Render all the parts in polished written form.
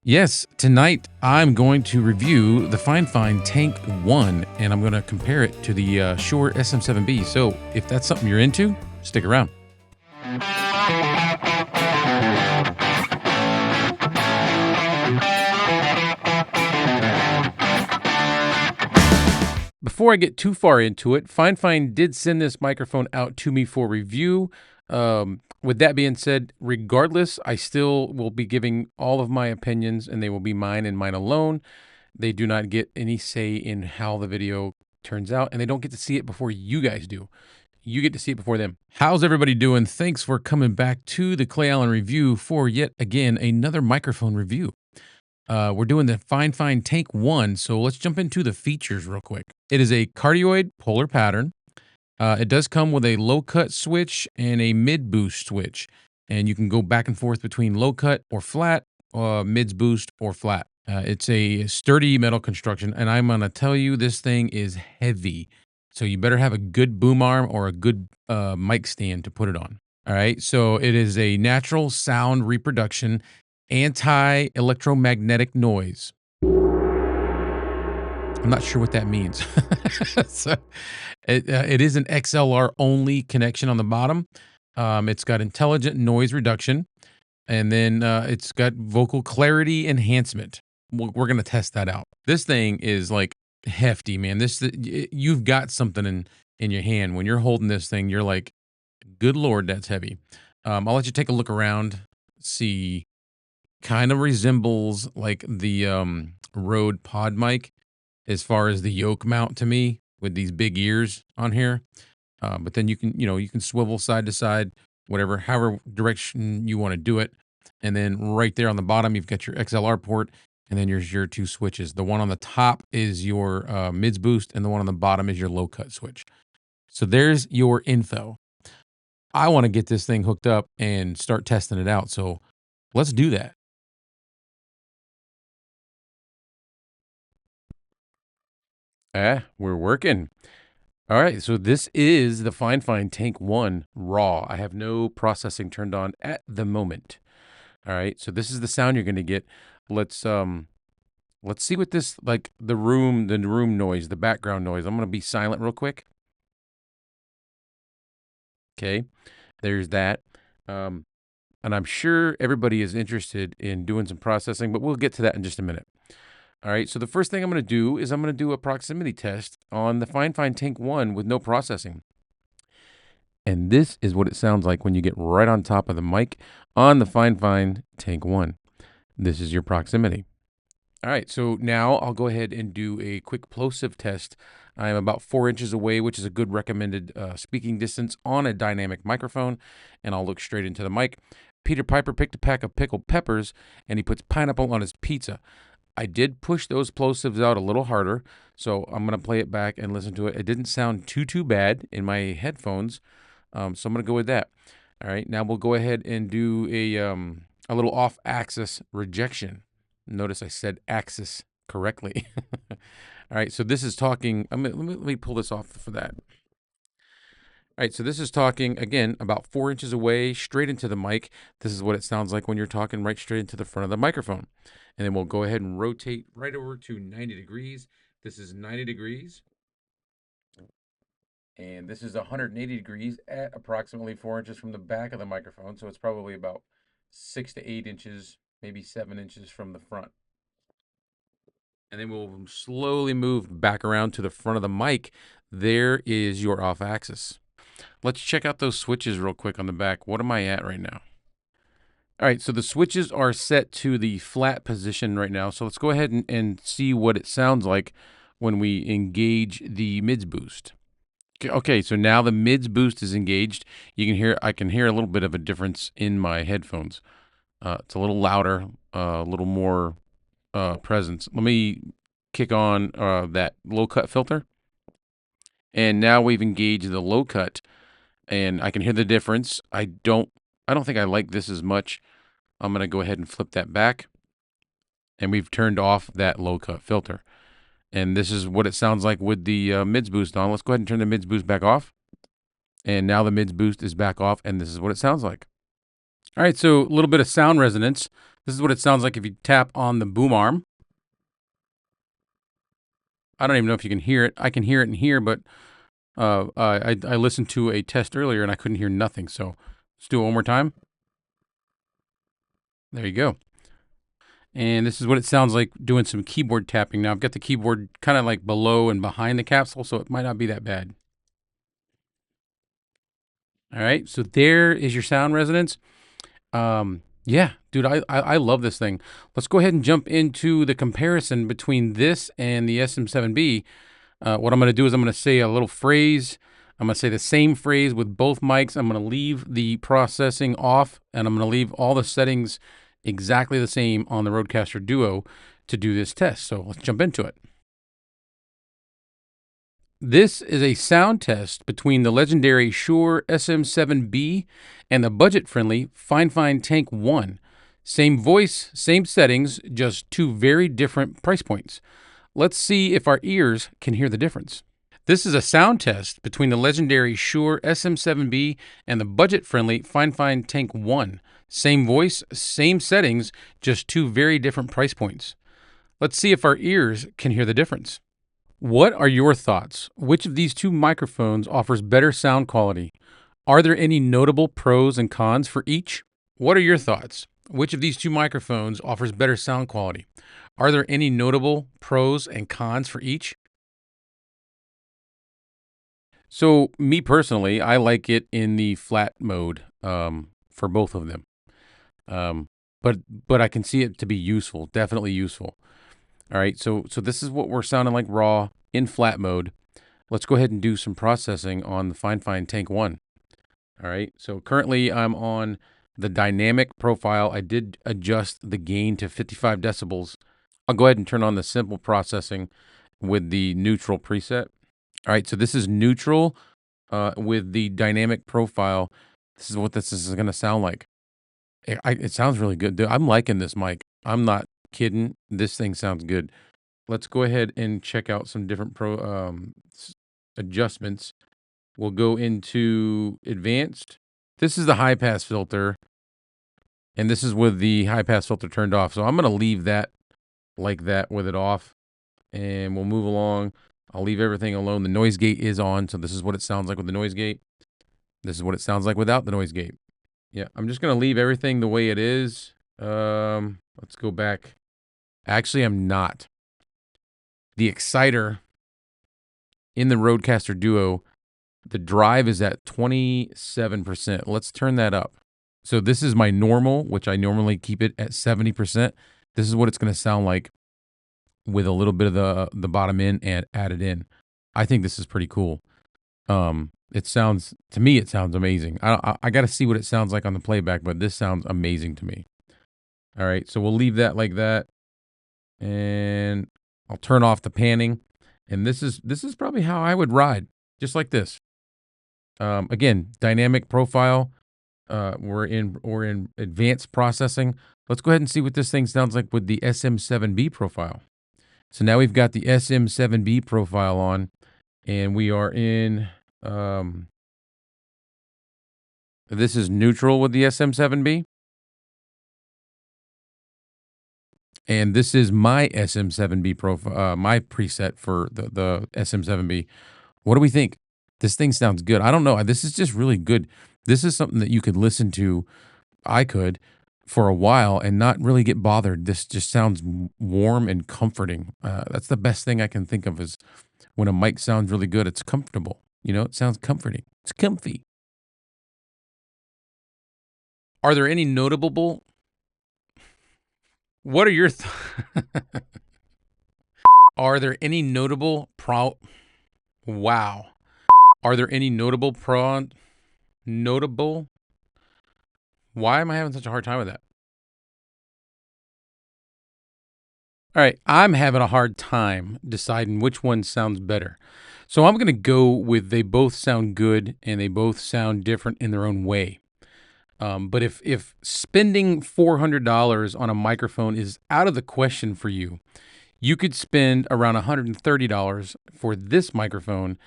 Yes, tonight I'm going to review the Fifine Tank 1 and I'm going to compare it to the Shure SM7B. So if that's something you're into, stick around. Before I get too far into it, Fifine did send this microphone out to me for review. With that being said, regardless, I still will be giving all of my opinions and they will be mine and mine alone. They do not get any say in how the video turns out, and they don't get to see it before you guys do. You get to see it before them. How's everybody doing? Thanks for coming back to the Clay Allen Review for yet again another microphone review. We're doing the Fifine Tank 1, so let's jump into the features real quick. It is a cardioid polar pattern. It does come with a low cut switch and a mid boost switch, and you can go back and forth between low cut or flat, mids boost or flat. It's a sturdy metal construction, and I'm gonna tell you this thing is heavy. So you better have a good boom arm or a good mic stand to put it on. All right. So it is a natural sound reproduction, anti-electromagnetic noise. I'm not sure what that means. So it is an XLR only connection on the bottom. It's got intelligent noise reduction, and then it's got vocal clarity enhancement. We're gonna test that out. This thing is like hefty, man. You've got something in your hand when you're holding this thing. You're like, good lord, that's heavy. I'll let you take a look around. See, kind of resembles like the Rode Pod mic as far as the yoke mount to me with these big ears on here. But then you can swivel side to side, however direction you want to do it. And then right there on the bottom, you've got your XLR port, and then there's your two switches. The one on the top is your mids boost, and the one on the bottom is your low cut switch. So there's your info. I want to get this thing hooked up and start testing it out. So let's do that. We're working. All right, so this is the Fifine Tank 1 raw. I have no processing turned on at the moment. All right, so this is the sound you're going to get. Let's see what this, like the room noise, the background noise. I'm going to be silent real quick. Okay, there's that. And I'm sure everybody is interested in doing some processing, but we'll get to that in just a minute. All right, so the first thing I'm going to do is I'm going to do a proximity test on the Fifine Tank 1 with no processing. And this is what it sounds like when you get right on top of the mic on the Fifine Tank 1. This is your proximity. All right, so now I'll go ahead and do a quick plosive test. I'm about 4 inches away, which is a good recommended speaking distance on a dynamic microphone, and I'll look straight into the mic. Peter Piper picked a pack of pickled peppers, and he puts pineapple on his pizza. I did push those plosives out a little harder, so I'm going to play it back and listen to it. It didn't sound too bad in my headphones, so I'm going to go with that. All right, now we'll go ahead and do a little off-axis rejection. Notice I said axis correctly. All right, so this is talking. Let me pull this off for that. All right, so this is talking, again, about 4 inches away, straight into the mic. This is what it sounds like when you're talking right straight into the front of the microphone. And then we'll go ahead and rotate right over to 90 degrees. This is 90 degrees. And this is 180 degrees at approximately 4 inches from the back of the microphone. So it's probably about 6 to 8 inches, maybe 7 inches from the front. And then we'll slowly move back around to the front of the mic. There is your off axis. Let's check out those switches real quick on the back. What am I at right now? All right, so the switches are set to the flat position right now. So let's go ahead and see what it sounds like when we engage the mids boost. Okay, so now the mids boost is engaged. I can hear a little bit of a difference in my headphones. It's a little louder, a little more presence. Let me kick on that low cut filter. And now we've engaged the low cut, and I can hear the difference. I don't think I like this as much. I'm going to go ahead and flip that back. And we've turned off that low cut filter. And this is what it sounds like with the mids boost on. Let's go ahead and turn the mids boost back off. And now the mids boost is back off, and this is what it sounds like. All right, so a little bit of sound resonance. This is what it sounds like if you tap on the boom arm. I don't even know if you can hear it. I can hear it in here, but I listened to a test earlier and I couldn't hear nothing. So let's do it one more time. There you go. And this is what it sounds like doing some keyboard tapping. Now I've got the keyboard kind of like below and behind the capsule, so it might not be that bad. All right, so there is your sound resonance. Yeah, dude, I love this thing. Let's go ahead and jump into the comparison between this and the SM7B. What I'm going to do is I'm going to say a little phrase. I'm going to say the same phrase with both mics. I'm going to leave the processing off, and I'm going to leave all the settings exactly the same on the Rodecaster Duo to do this test. So let's jump into it. This is a sound test between the legendary Shure SM7B and the budget-friendly Fifine Tank 1. Same voice, same settings, just two very different price points. Let's see if our ears can hear the difference. This is a sound test between the legendary Shure SM7B and the budget-friendly Fifine Tank 1. Same voice, same settings, just two very different price points. Let's see if our ears can hear the difference. What are your thoughts? Which of these two microphones offers better sound quality? Are there any notable pros and cons for each? What are your thoughts? Which of these two microphones offers better sound quality? Are there any notable pros and cons for each? So, me personally, I like it in the flat mode for both of them. Um, but I can see it to be useful, definitely useful. All right, so this is what we're sounding like raw in flat mode. Let's go ahead and do some processing on the Fifine Tank 1. All right, so currently I'm on the dynamic profile. I did adjust the gain to 55 decibels. I'll go ahead and turn on the simple processing with the neutral preset. All right, so this is neutral with the dynamic profile. This is what this is going to sound like. It sounds really good. Dude, I'm liking this mic. I'm not kidding. This thing sounds good. Let's go ahead and check out some different adjustments. We'll go into advanced. This is the high pass filter, and this is with the high pass filter turned off. So I'm going to leave that like that with it off, and we'll move along. I'll leave everything alone. The noise gate is on, so this is what it sounds like with the noise gate. This is what it sounds like without the noise gate. Yeah, I'm just going to leave everything the way it is. Let's go back. Actually, I'm not. The exciter in the Rodecaster Duo, the drive is at 27%. Let's turn that up. So this is my normal, which I normally keep it at 70%. This is what it's going to sound like with a little bit of the bottom end and added in. I think this is pretty cool. It sounds, to me, it sounds amazing. I got to see what it sounds like on the playback, but this sounds amazing to me. All right, so we'll leave that like that, and I'll turn off the panning. And this is probably how I would ride, just like this. Again, dynamic profile. We're in advanced processing. Let's go ahead and see what this thing sounds like with the SM7B profile. So now we've got the SM7B profile on, and we are in. This is neutral with the SM7B. And this is my SM7B profile, my preset for the SM7B. What do we think? This thing sounds good. I don't know. This is just really good. This is something that you could listen to. I could for a while and not really get bothered. This just sounds warm and comforting. That's the best thing I can think of is when a mic sounds really good. It's comfortable. You know, it sounds comforting. It's comfy. Are there any notable? What are your? Are there any notable Wow. Are there any notable? Why am I having such a hard time with that? All right, I'm having a hard time deciding which one sounds better. So I'm going to go with they both sound good and they both sound different in their own way. But if spending $400 on a microphone is out of the question for you, you could spend around $130 for this microphone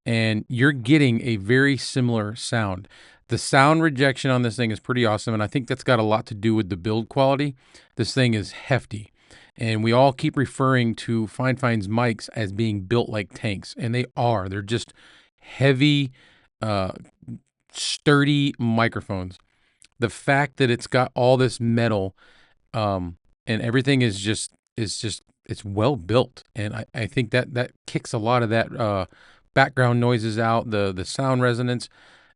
and you're getting a very similar sound. The sound rejection on this thing is pretty awesome, and I think that's got a lot to do with the build quality. This thing is hefty, and we all keep referring to Fifine's mics as being built like tanks, and they are. They're just heavy, sturdy microphones. The fact that it's got all this metal, and everything is just it's well built, and I think that kicks a lot of that background noises out. The sound resonance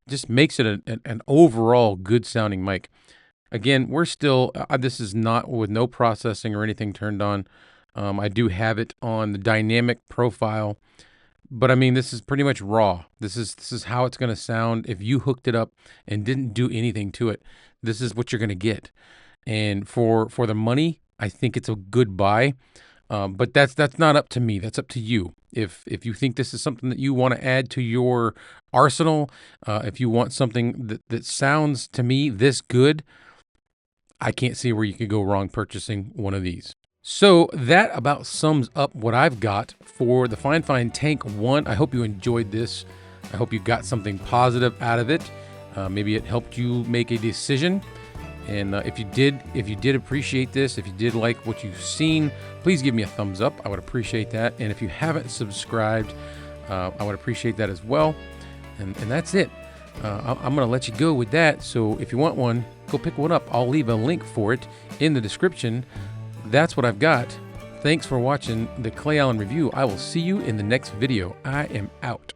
just makes it an overall good sounding mic. Again, we're still this is not with no processing or anything turned on. I do have it on the dynamic profile, but I mean, this is pretty much raw. This is how it's going to sound if you hooked it up and didn't do anything to it. This is what you're going to get. And for the money, I think it's a good buy. But that's not up to me. That's up to you. If you think this is something that you want to add to your arsenal, if you want something that sounds to me this good, I can't see where you could go wrong purchasing one of these. So that about sums up what I've got for the Fifine Tank 1. I hope you enjoyed this. I hope you got something positive out of it. Maybe it helped you make a decision. And if you did appreciate this, if you did like what you've seen, please give me a thumbs up. I would appreciate that. And if you haven't subscribed, I would appreciate that as well. And that's it. I'm going to let you go with that. So if you want one, go pick one up. I'll leave a link for it in the description. That's what I've got. Thanks for watching the Clay Allen review. I will see you in the next video. I am out.